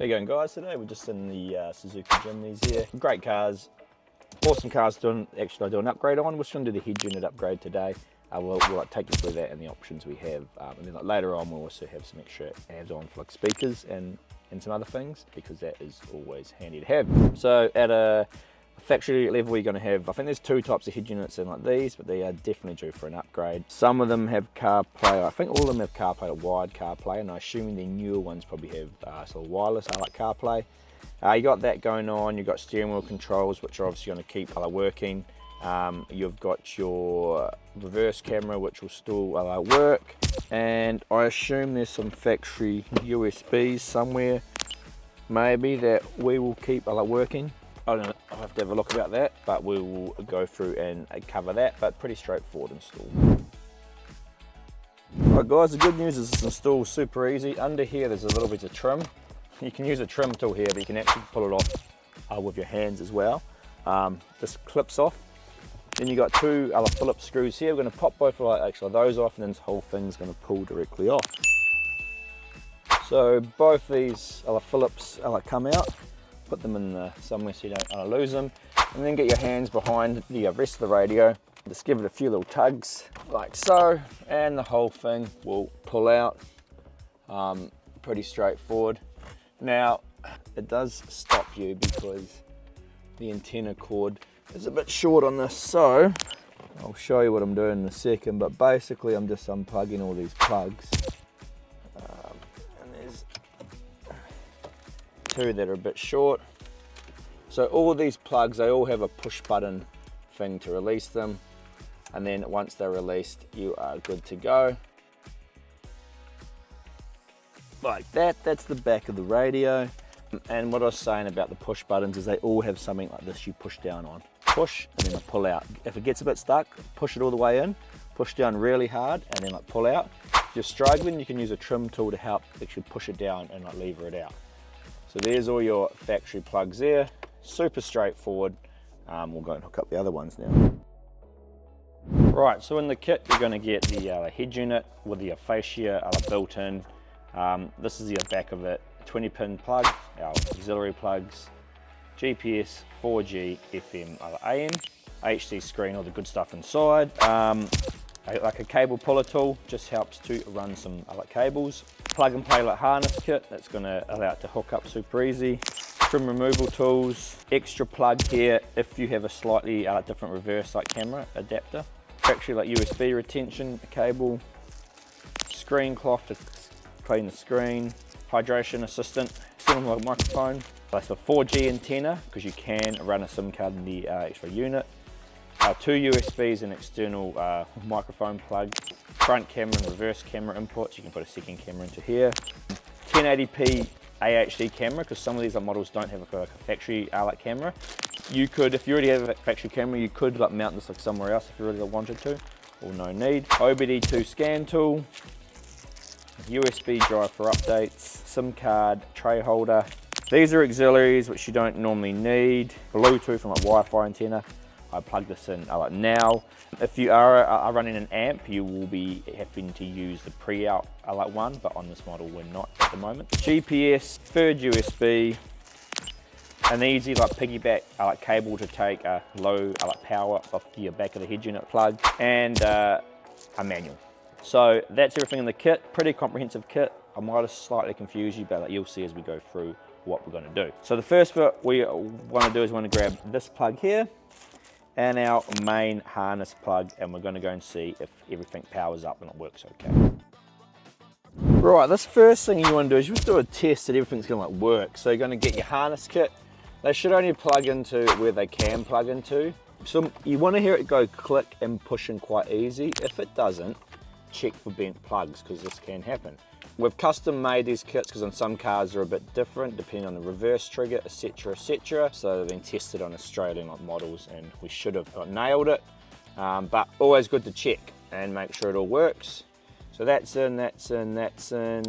How you going, guys? Today we're just in the Suzuki Jimnys here. Great cars, awesome cars. Actually I do an upgrade on. We're just going to do the head unit upgrade today. We'll take you through that and the options we have, and then later on we'll also have some extra add-on for like speakers and some other things, because that is always handy to have. So at a factory level, you're going to have, I think there's two types of head units in like these, but they are definitely due for an upgrade. Some of them have CarPlay. I think all of them have CarPlay or wired CarPlay, and I assume the newer ones probably have sort of wireless, like CarPlay. You got that going on. You've got steering wheel controls, which are obviously going to keep working. You've got your reverse camera, which will still work, and I assume there's some factory USBs somewhere maybe that we will keep working. I don't know, I'll have to have a look about that, but we will go through and cover that, but pretty straightforward install. Alright guys, the good news is it's installed super easy. Under here there's a little bit of trim. You can use a trim tool here, but you can actually pull it off with your hands as well. Just clips off. Then you got two Phillips screws here. We're going to pop both of those off, and then this whole thing's going to pull directly off. So both these Phillips come out. Put them in somewhere so you don't lose them, and then get your hands behind the rest of the radio. Just give it a few little tugs like so, and the whole thing will pull out. Pretty straightforward. Now it does stop you because the antenna cord is a bit short on this, so I'll show you what I'm doing in a second, but basically I'm just unplugging all these plugs. Two that are a bit short. So all of these plugs, they all have a push button thing to release them, and then once they're released you are good to go. Like that, that's the back of the radio. And what I was saying about the push buttons is they all have something like this you push down on. Push and then pull out. If it gets a bit stuck, push it all the way in, push down really hard and then pull out. If you're struggling, you can use a trim tool to help actually push it down and lever it out. So there's all your factory plugs there, super straightforward. We'll go and hook up the other ones now. Right, so in the kit you're going to get the head unit with the fascia built in. This is the back of it, 20-pin plug, our auxiliary plugs, GPS, 4G, FM, AM, HD screen, all the good stuff inside. Like a cable puller tool, just helps to run some cables. Plug and play harness kit, that's going to allow it to hook up super easy. Trim removal tools, extra plug here if you have a slightly different reverse camera adapter. Actually USB retention cable, screen cloth to clean the screen, hydration assistant, cinema microphone. That's a 4G antenna because you can run a SIM card in the extra unit. Two USBs and external microphone plug, front camera and reverse camera inputs. You can put a second camera into here. 1080p AHD camera, because some of these models don't have a factory camera. You could, if you already have a factory camera, you could mount this somewhere else if you really wanted to, or no need. OBD2 scan tool, USB drive for updates, SIM card, tray holder. These are auxiliaries which you don't normally need. Bluetooth from Wi-Fi antenna. I plug this in now. If you are running an amp, you will be having to use the pre-out one, but on this model we're not at the moment. GPS, third USB, an easy piggyback cable to take a low power off the back of the head unit plug, and a manual. So that's everything in the kit. Pretty comprehensive kit. I might have slightly confused you, but you'll see as we go through what we're going to do. So the first bit we want to do is we want to grab this plug here and our main harness plug, and we're going to go and see if everything powers up and it works okay. Right, this first thing you want to do is just do a test that everything's going to work. So you're going to get your harness kit. They should only plug into where they can plug into. So you want to hear it go click and push in quite easy. If it doesn't, check for bent plugs, because this can happen. We've custom made these kits because on some cars they're a bit different depending on the reverse trigger, etc, etc. So they've been tested on Australian models and we should have nailed it. But always good to check and make sure it all works. So that's in, that's in, that's in.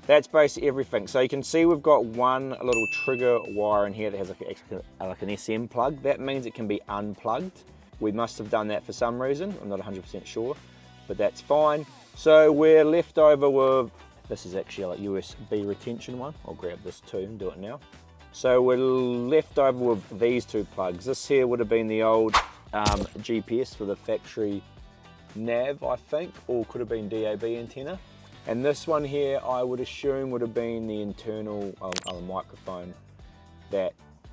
That's basically everything. So you can see we've got one little trigger wire in here that has like an SM plug. That means it can be unplugged. We must have done that for some reason. I'm not 100% sure, but that's fine. So we're left over with This is actually like USB retention one. I'll grab this too and do it now. So we're left over with these two plugs. This here would have been the old GPS for the factory nav, I think, or could have been DAB antenna. And this one here, I would assume, would have been the internal microphone that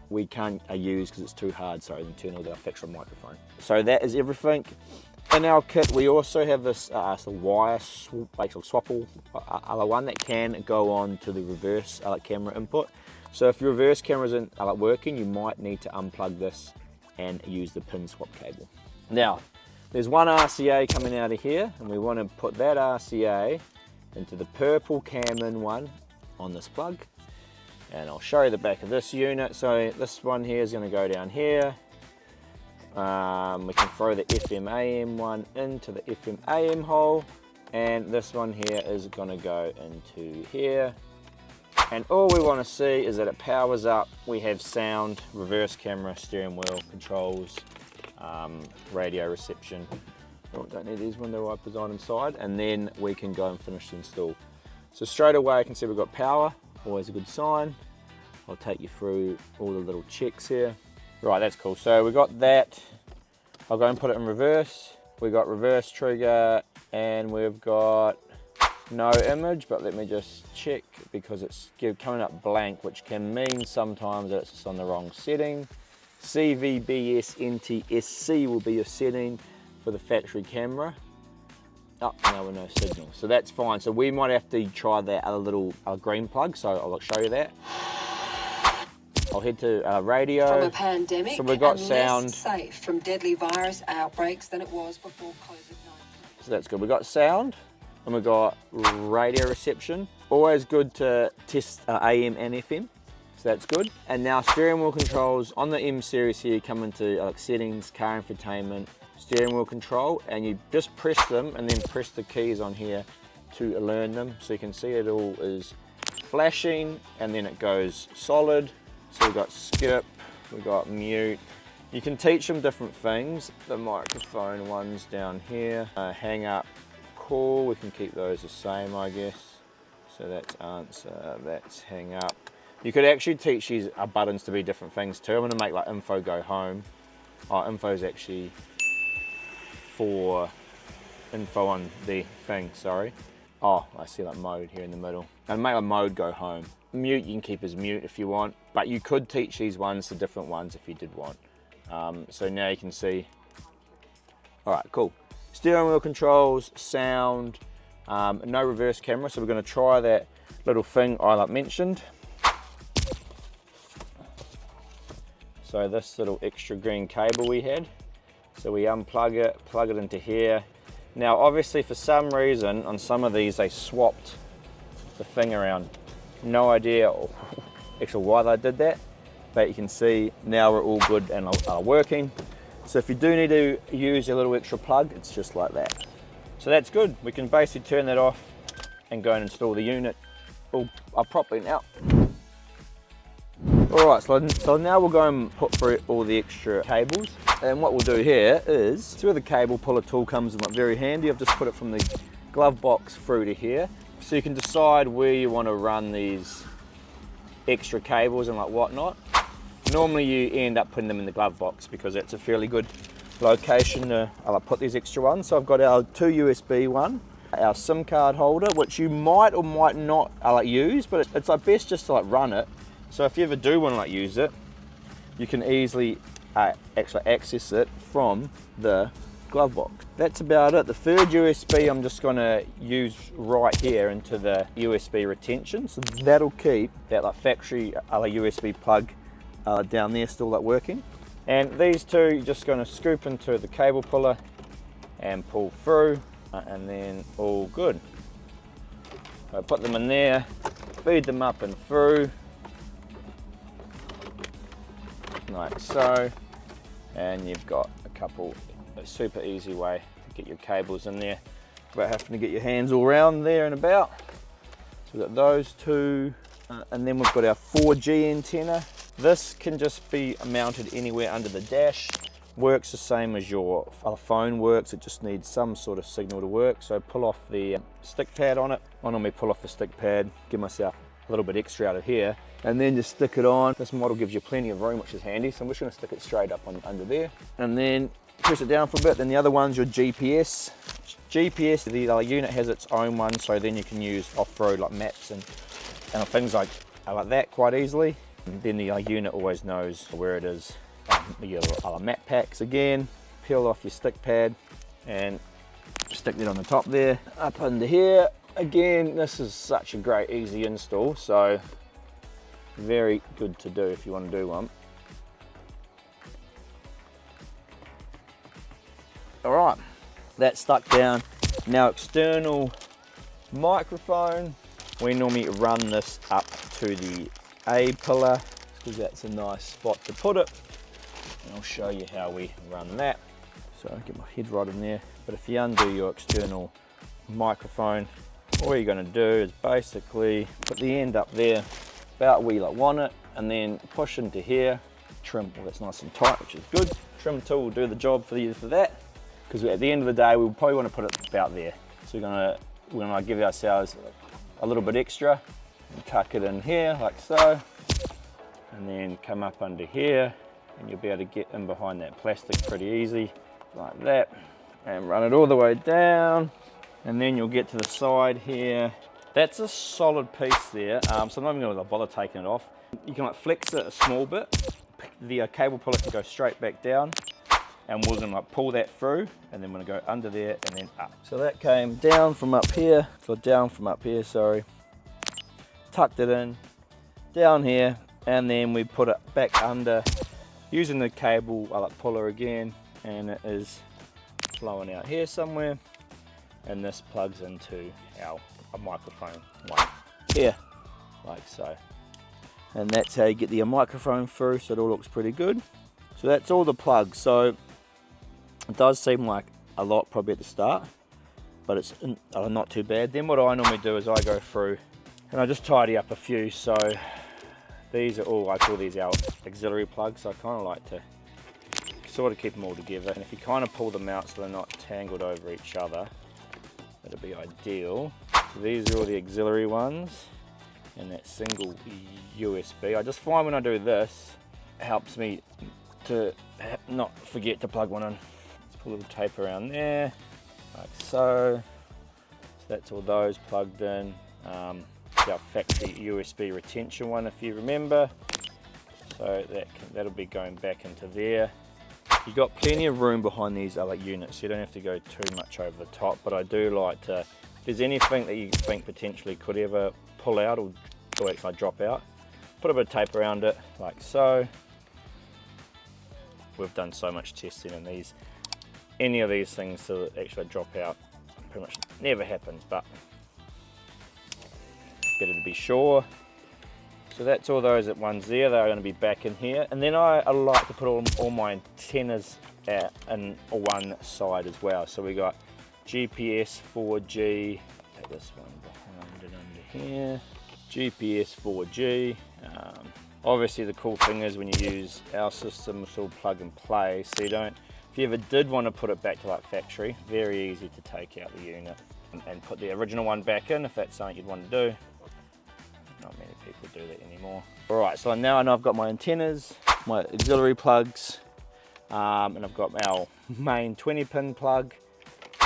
we can't use because it's too hard. Sorry, the internal, the factory microphone. So that is everything. In our kit, we also have this wire swapple one that can go on to the reverse camera input. So if your reverse camera isn't working, you might need to unplug this and use the pin swap cable. Now, there's one RCA coming out of here, and we want to put that RCA into the purple cam-in one on this plug. And I'll show you the back of this unit. So this one here is going to go down here. We can throw the FM AM one into the FM AM hole, and this one here is going to go into here. And all we want to see is that it powers up. We have sound, reverse camera, steering wheel, controls, radio reception. Oh, don't need these window wipers on inside, and then we can go and finish the install. So straight away I can see we've got power, always a good sign. I'll take you through all the little checks here. Right, that's cool. So we got that. I'll go and put it in reverse. We got reverse trigger, and we've got no image, but let me just check because it's coming up blank, which can mean sometimes that it's just on the wrong setting. CVBS NTSC will be your setting for the factory camera. Oh, now we're no signal, so that's fine. So we might have to try that other little green plug, so I'll show you that. I'll head to radio. From a pandemic, so we've got and sound. Less safe from deadly virus outbreaks than it was before COVID-19. So that's good. We've got sound, and we've got radio reception. Always good to test AM and FM, so that's good. And now steering wheel controls on the M series here come into settings, car infotainment, steering wheel control, and you just press them and then press the keys on here to learn them. So you can see it all is flashing, and then it goes solid. So we've got skip, we've got mute. You can teach them different things. The microphone one's down here. Hang up, call, we can keep those the same, I guess. So that's answer, that's hang up. You could actually teach these buttons to be different things too. I'm gonna make like info go home. Oh, info's actually for info on the thing, sorry. Oh, I see like mode here in the middle. And make a mode go home. Mute, you can keep as mute if you want, but you could teach these ones to different ones if you did want. So now you can see. All right, cool. Steering wheel controls, sound, no reverse camera. So we're gonna try that little thing I mentioned. So this little extra green cable we had. So we unplug it, plug it into here. Now obviously for some reason on some of these they swapped the thing around. No idea actually why they did that, but you can see now we're all good and are working. So if you do need to use a little extra plug, it's just like that. So that's good. We can basically turn that off and go and install the unit all properly now. All right, so now we'll go and put through all the extra cables. And what we'll do here is, see where the cable puller tool comes in very handy. I've just put it from the glove box through to here. So you can decide where you want to run these extra cables and whatnot. Normally you end up putting them in the glove box because it's a fairly good location to put these extra ones. So I've got our 2 USB one, our SIM card holder, which you might or might not use, but it's best just to run it. So if you ever do want to use it, you can easily actually access it from the glove box. That's about it. The third USB I'm just going to use right here into the USB retention. So that'll keep that factory USB plug down there still working. And these two you're just going to scoop into the cable puller and pull through, and then all good. So put them in there, feed them up and through, like so, and you've got a super easy way to get your cables in there without having to get your hands all around there and about. So we've got those two, and then we've got our 4G antenna. This can just be mounted anywhere under the dash. Works the same as your phone works, it just needs some sort of signal to work. So pull off the stick pad on it. I normally pull off the stick pad, give myself a little bit extra out of here, and then just stick it on. This model gives you plenty of room, which is handy, so I'm just going to stick it straight up under there, and then press it down for a bit. Then the other one's your GPS. The unit has its own one, so then you can use off-road like maps and things like that quite easily. And then the unit always knows where it is. Your map packs again, peel off your stick pad and stick that on the top there. Up under here, again, this is such a great easy install, so very good to do if you want to do one. All right, that's stuck down. Now external microphone, we normally run this up to the A pillar because that's a nice spot to put it. And I'll show you how we run that. So I'll get my head right in there. But if you undo your external microphone, all you're going to do is basically put the end up there about where you want it, and then push into here, trim. Well, that's nice and tight, which is good. Trim tool will do the job for that, because at the end of the day we'll probably want to put it about there. So we're going to give ourselves a little bit extra and tuck it in here like so, and then come up under here, and you'll be able to get in behind that plastic pretty easy like that, and run it all the way down, and then you'll get to the side here. That's a solid piece there, so I'm not even going to bother taking it off. You can flex it a small bit, the cable puller can go straight back down, and we're going to pull that through, and then we're going to go under there and then up. So that came down from up here, sorry, tucked it in, down here, and then we put it back under using the cable puller again, and it is flowing out here somewhere, and this plugs into our microphone one here, like so. And that's how you get the microphone through, so it all looks pretty good. So that's all the plugs. So it does seem like a lot probably at the start, but it's not too bad. Then what I normally do is I go through and I just tidy up a few. So these are all, I call these our auxiliary plugs. So I kind of like to sort of keep them all together. And if you kind of pull them out so they're not tangled over each other, that'll be ideal. So these are all the auxiliary ones, and that single USB. I just find when I do this, it helps me to not forget to plug one in. Let's put a little tape around there, like so. So that's all those plugged in. Our factory USB retention one, if you remember. So that'll be going back into there. You've got plenty of room behind these units, so you don't have to go too much over the top, but I do like to, if there's anything that you think potentially could ever pull out or actually drop out, put a bit of tape around it, like so. We've done so much testing in these. Any of these things to actually drop out pretty much never happens, but better to be sure. So that's all those ones there. They're going to be back in here, and then I like to put all my antennas in one side as well. So we got GPS 4G. Take this one behind it under here. GPS 4G. Obviously the cool thing is when you use our system, it's all plug and play, so you don't, if you ever did want to put it back to like factory, very easy to take out the unit and put the original one back in if that's something you'd want to do. Not many people do that anymore. All right, so now I know I've got my antennas, my auxiliary plugs, and I've got our main 20-pin plug,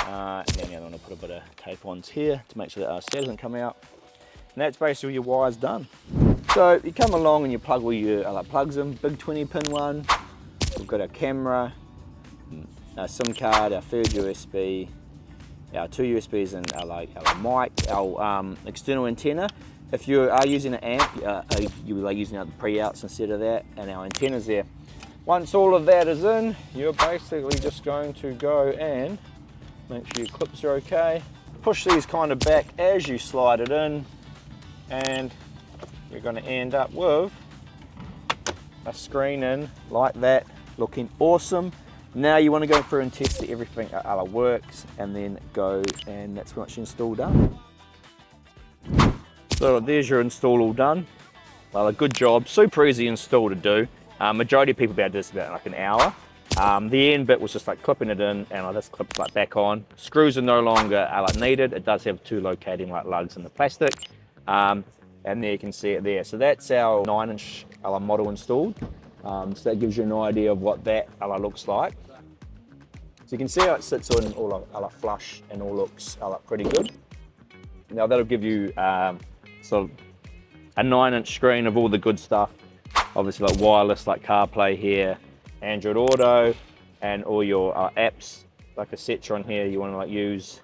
and then the other one I'll put a bit of tape on here to make sure that our set doesn't come out. And that's basically your wires done. So you come along and you plug all your plugs in, big 20-pin one. We've got our camera, our SIM card, our third USB, our two USBs, and our mic, our external antenna. If you are using an amp, you will using the pre-outs instead of that, and our antennas there. Once all of that is in, you're basically just going to go and make sure your clips are okay. Push these kind of back as you slide it in, and you're going to end up with a screen in like that, looking awesome. Now you want to go through and test that everything works, and then go, and that's pretty much install done. So there's your install all done. Well, a good job, super easy install to do. Majority of people be able to do this about like an hour. The end bit was just like clipping it in, and I just clipped like back on. Screws are no longer like needed. It does have 2 locating like lugs in the plastic, and there you can see it there. So that's our 9-inch model installed. So that gives you an idea of what that looks like. So you can see how it sits on all flush and all looks pretty good. Now that'll give you sort of a 9-inch screen of all the good stuff. Obviously like wireless, like CarPlay here, Android Auto, and all your apps like etc. on here you want to use.